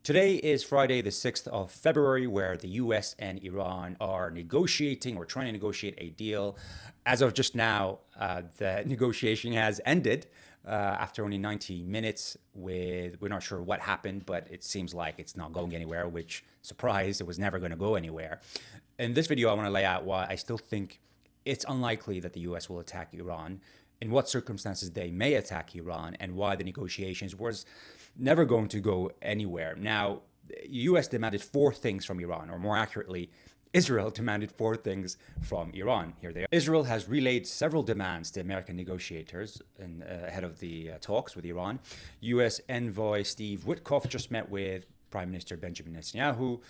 Today is Friday, the 6th of February, where the US and Iran are negotiating or trying to negotiate a deal. As of just now, the negotiation has ended after only 90 minutes. We're not sure what happened, but it seems like it's not going anywhere, which, surprise, it was never going to go anywhere. In this video, I want to lay out why I still think it's unlikely that the US will attack Iran, in what circumstances they may attack Iran, and why the negotiations was never going to go anywhere. Now, the US demanded four things from Iran, or more accurately, Israel demanded four things from Iran. Here they are. Israel has relayed several demands to American negotiators ahead of the talks with Iran. US envoy Steve Witkoff just met with Prime Minister Benjamin Netanyahu,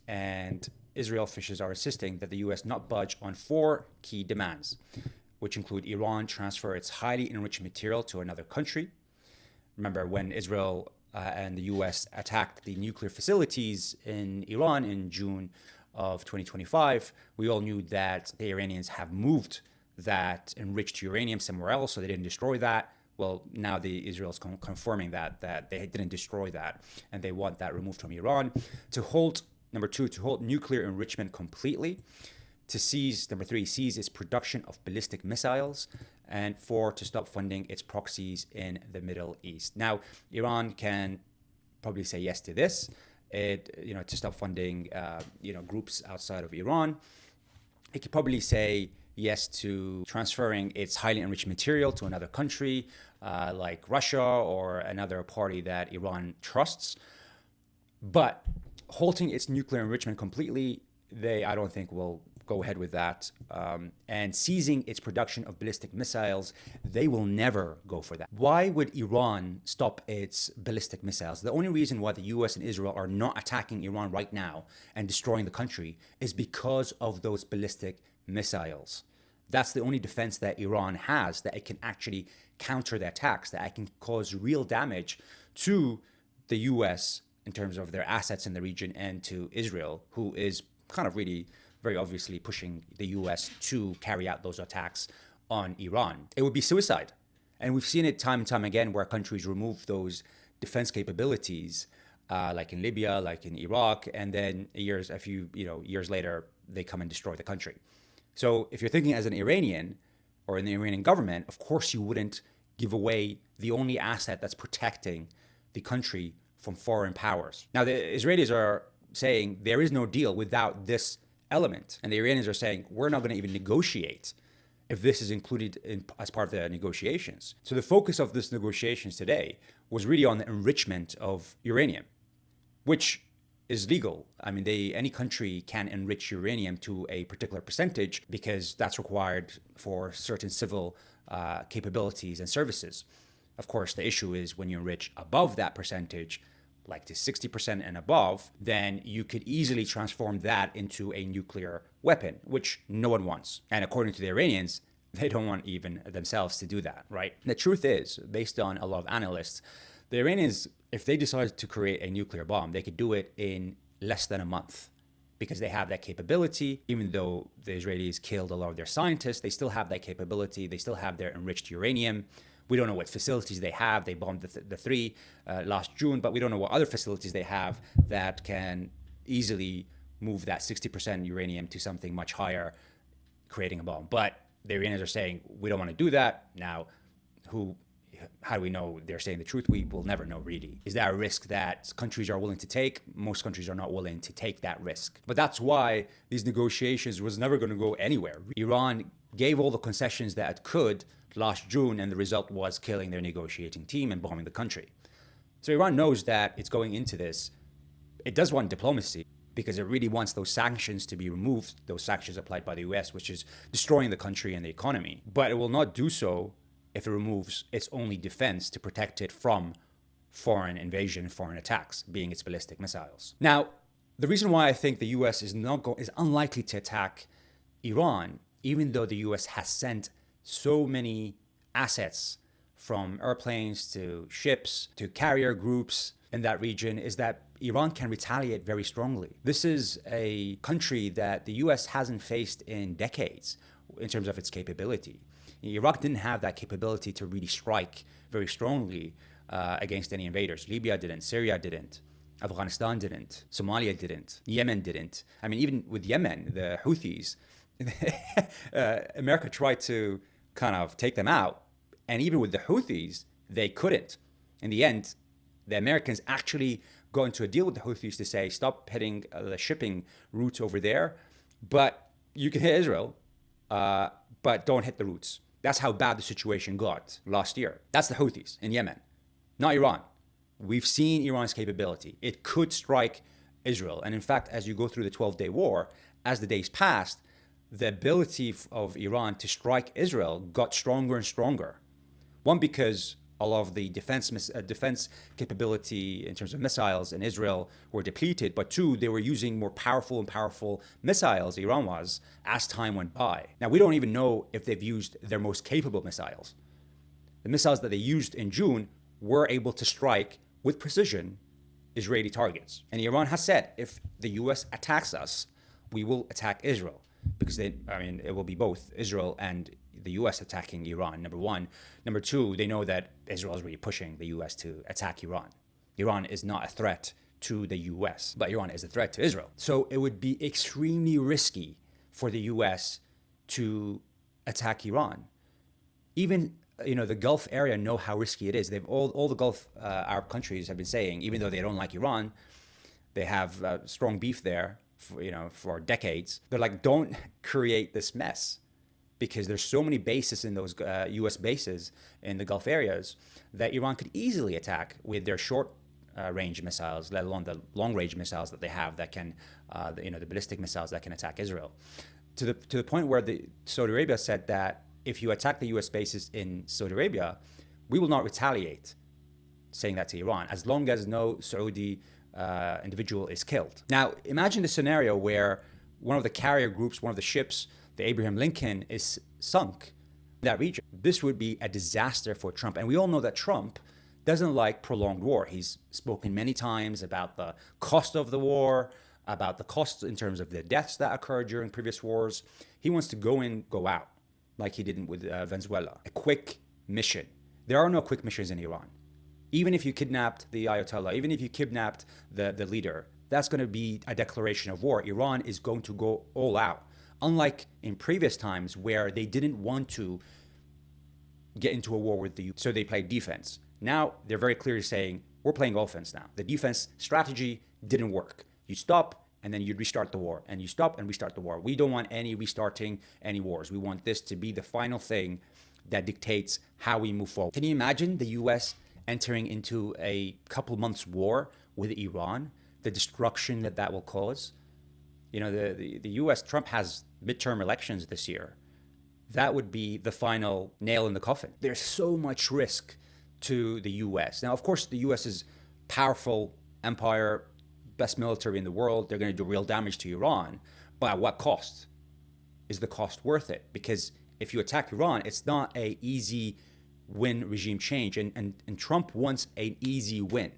and Israel officials are insisting that the US not budge on four key demands, which include Iran transfer its highly enriched material to another country. Remember, when Israel and the US attacked the nuclear facilities in Iran in June of 2025, we all knew that the Iranians have moved that enriched uranium somewhere else, so they didn't destroy that. Well, now Israel's confirming that they didn't destroy that, and they want that removed from Iran. To halt, number two, to halt nuclear enrichment completely. To seize, number three, seize its production of ballistic missiles, and four, to stop funding its proxies in the Middle East. Now, Iran can probably say yes to this, to stop funding, groups outside of Iran. It could probably say yes to transferring its highly enriched material to another country, like Russia or another party that Iran trusts. But halting its nuclear enrichment completely, I don't think will go ahead with that. And seizing its production of ballistic missiles, they will never go for that. Why would Iran stop its ballistic missiles? The only reason why the US and Israel are not attacking Iran right now and destroying the country is because of those ballistic missiles. That's the only defense that Iran has, that it can actually counter the attacks, that it can cause real damage to the US in terms of their assets in the region, and to Israel, who is kind of really very obviously pushing the US to carry out those attacks on Iran. It would be suicide. And we've seen it time and time again where countries remove those defense capabilities, like in Libya, like in Iraq, and then years later, they come and destroy the country. So if you're thinking as an Iranian or in the Iranian government, of course you wouldn't give away the only asset that's protecting the country from foreign powers. Now, the Israelis are saying there is no deal without this element. And the Iranians are saying, we're not going to even negotiate if this is included as part of the negotiations. So the focus of this negotiations today was really on the enrichment of uranium, which is legal. I mean, any country can enrich uranium to a particular percentage because that's required for certain civil capabilities and services. Of course, the issue is when you enrich above that percentage, like to 60% and above, then you could easily transform that into a nuclear weapon, which no one wants. And according to the Iranians, they don't want even themselves to do that, right? The truth is, based on a lot of analysts, the Iranians, if they decided to create a nuclear bomb, they could do it in less than a month because they have that capability. Even though the Israelis killed a lot of their scientists, they still have that capability. They still have their enriched uranium. We don't know what facilities they have. They bombed the three last June, but we don't know what other facilities they have that can easily move that 60% uranium to something much higher, creating a bomb. But the Iranians are saying, we don't want to do that. Now, how do we know they're saying the truth? We will never know, really. Is that a risk that countries are willing to take? Most countries are not willing to take that risk. But that's why these negotiations was never going to go anywhere. Iran gave all the concessions that it could last June, and the result was killing their negotiating team and bombing the country. So Iran knows that it's going into this. It does want diplomacy because it really wants those sanctions to be removed, those sanctions applied by the US, which is destroying the country and the economy. But it will not do so if it removes its only defense to protect it from foreign invasion, foreign attacks, being its ballistic missiles. Now, the reason why I think the US is unlikely to attack Iran, even though the US has sent so many assets, from airplanes to ships to carrier groups in that region, is that Iran can retaliate very strongly. This is a country that the US hasn't faced in decades in terms of its capability. Iraq didn't have that capability to really strike very strongly against any invaders. Libya didn't, Syria didn't. Afghanistan didn't. Somalia didn't. Yemen didn't. I mean, even with Yemen, the Houthis, America tried to kind of take them out. And even with the Houthis, they couldn't. In the end, the Americans actually got into a deal with the Houthis to say, stop hitting the shipping routes over there, but you can hit Israel, but don't hit the routes. That's how bad the situation got last year. That's the Houthis in Yemen, not Iran. We've seen Iran's capability. It could strike Israel. And in fact, as you go through the 12-day war, as the days passed, the ability of Iran to strike Israel got stronger and stronger. One, because a lot of the defense capability in terms of missiles in Israel were depleted. But two, they were using more powerful and powerful missiles, Iran was, as time went by. Now, we don't even know if they've used their most capable missiles. The missiles that they used in June were able to strike with precision Israeli targets. And Iran has said, if the US attacks us, we will attack Israel. Because it will be both Israel and the US attacking Iran, number one. Number two, they know that Israel is really pushing the US to attack Iran. Iran is not a threat to the US, but Iran is a threat to Israel. So it would be extremely risky for the US to attack Iran. Even the Gulf area know how risky it is. They've all the Gulf Arab countries have been saying, even though they don't like Iran, they have strong beef there for decades. They're like, don't create this mess, because there's so many bases in those U.S. bases in the Gulf areas that Iran could easily attack with their short range missiles, let alone the long range missiles that they have that can, the ballistic missiles that can attack Israel. To the point where Saudi Arabia said that if you attack the U.S. bases in Saudi Arabia, we will not retaliate, saying that to Iran, as long as no Saudi individual is killed. Now, imagine the scenario where one of the carrier groups, one of the ships, the Abraham Lincoln, is sunk in that region. This would be a disaster for Trump. And we all know that Trump doesn't like prolonged war. He's spoken many times about the cost of the war, about the cost in terms of the deaths that occurred during previous wars. He wants to go in, go out, like he did with Venezuela. A quick mission. There are no quick missions in Iran. Even if you kidnapped the Ayatollah, even if you kidnapped the leader, that's going to be a declaration of war. Iran is going to go all out. Unlike in previous times where they didn't want to get into a war with the US, so they played defense. Now they're very clearly saying, we're playing offense now. The defense strategy didn't work. You stop and then you restart the war, and you stop and restart the war. We don't want any restarting any wars. We want this to be the final thing that dictates how we move forward. Can you imagine the US entering into a couple months war with Iran, the destruction that will cause? The US, Trump has midterm elections this year. That would be the final nail in the coffin. There's so much risk to the US. Now, of course, the US is powerful empire, best military in the world. They're going to do real damage to Iran. But at what cost? Is the cost worth it? Because if you attack Iran, it's not an easy win regime change. And Trump wants an easy win.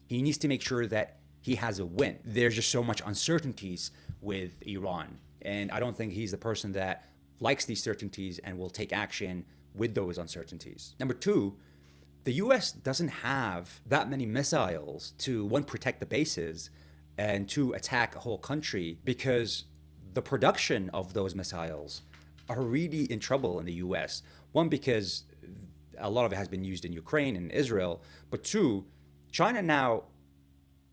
He needs to make sure that he has a win. There's just so much uncertainties with Iran. And I don't think he's the person that likes these certainties and will take action with those uncertainties. Number two, the US doesn't have that many missiles to, one, protect the bases, and two, attack a whole country, because the production of those missiles are really in trouble in the US. One, because a lot of it has been used in Ukraine and Israel, but two, China now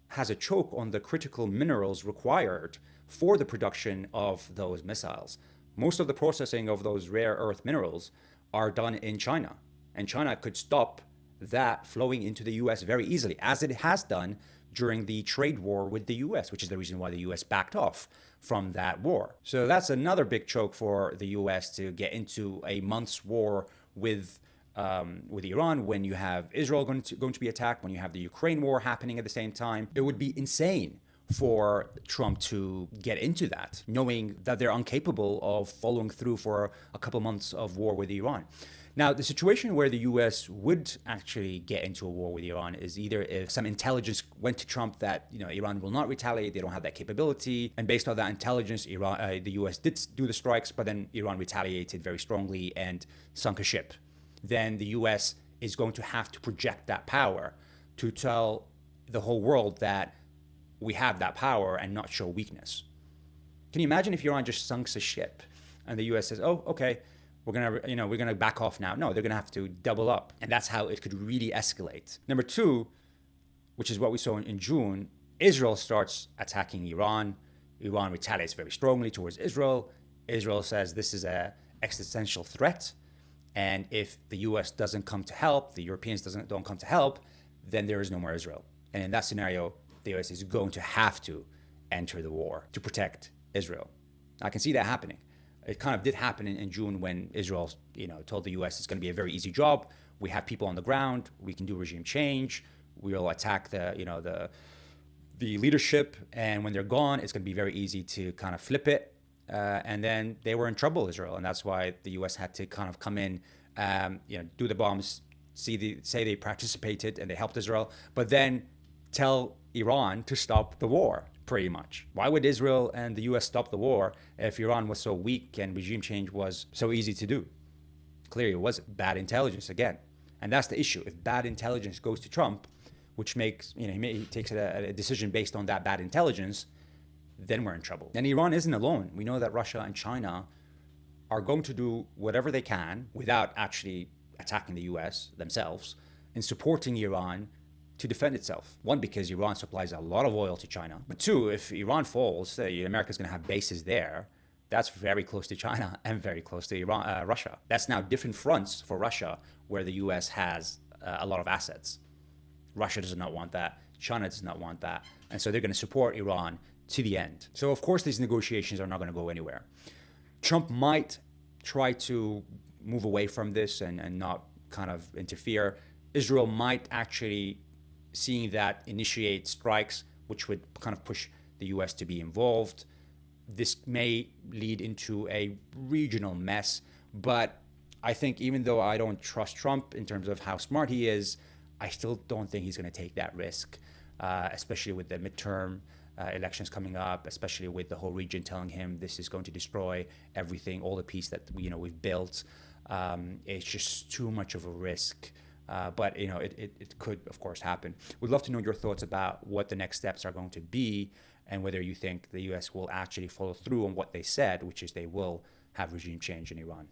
has a choke on the critical minerals required for the production of those missiles. Most of the processing of those rare earth minerals are done in China, and China could stop that flowing into the US very easily, as it has done during the trade war with the US, which is the reason why the US backed off from that war. So that's another big choke for the US to get into a month's war with Iran, when you have Israel going to be attacked, when you have the Ukraine war happening at the same time. It would be insane for Trump to get into that, knowing that they're incapable of following through for a couple months of war with Iran. Now, the situation where the US would actually get into a war with Iran is either if some intelligence went to Trump that Iran will not retaliate, they don't have that capability, and based on that intelligence, the US did do the strikes, but then Iran retaliated very strongly and sunk a ship. Then the US is going to have to project that power to tell the whole world that we have that power and not show weakness. Can you imagine if Iran just sunks a ship and the US says, "Oh, okay, we're gonna back off now"? No, they're gonna have to double up, and that's how it could really escalate. Number two, which is what we saw in June, Israel starts attacking Iran. Iran retaliates very strongly towards Israel. Israel says this is an existential threat, and if the US doesn't come to help, the Europeans don't come to help, then there is no more Israel. And in that scenario, the US is going to have to enter the war to protect Israel. I can see that happening. It kind of did happen in June when Israel, told the US it's going to be a very easy job. We have people on the ground. We can do regime change. We'll attack the leadership, and when they're gone, it's going to be very easy to kind of flip it. And then they were in trouble, Israel, and that's why the U.S. had to kind of come in, do the bombs, say they participated and they helped Israel, but then tell Iran to stop the war, pretty much. Why would Israel and the U.S. stop the war if Iran was so weak and regime change was so easy to do? Clearly, it was bad intelligence again, and that's the issue. If bad intelligence goes to Trump, which makes, he takes a decision based on that bad intelligence, then we're in trouble. And Iran isn't alone. We know that Russia and China are going to do whatever they can without actually attacking the US themselves in supporting Iran to defend itself. One, because Iran supplies a lot of oil to China. But two, if Iran falls, America's going to have bases there. That's very close to China and very close to Russia. That's now different fronts for Russia where the US has a lot of assets. Russia does not want that. China does not want that. And so they're going to support Iran to the end. So, of course, these negotiations are not going to go anywhere. Trump might try to move away from this and not kind of interfere. Israel might actually, seeing that, initiate strikes, which would kind of push the U.S. to be involved. This may lead into a regional mess. But I think even though I don't trust Trump in terms of how smart he is, I still don't think he's going to take that risk, especially with the midterm elections coming up, especially with the whole region telling him this is going to destroy everything, all the peace that we've built. It's just too much of a risk. But it could, of course, happen. We'd love to know your thoughts about what the next steps are going to be and whether you think the U.S. will actually follow through on what they said, which is they will have regime change in Iran.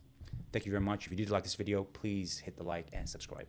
Thank you very much. If you did like this video, please hit the like and subscribe.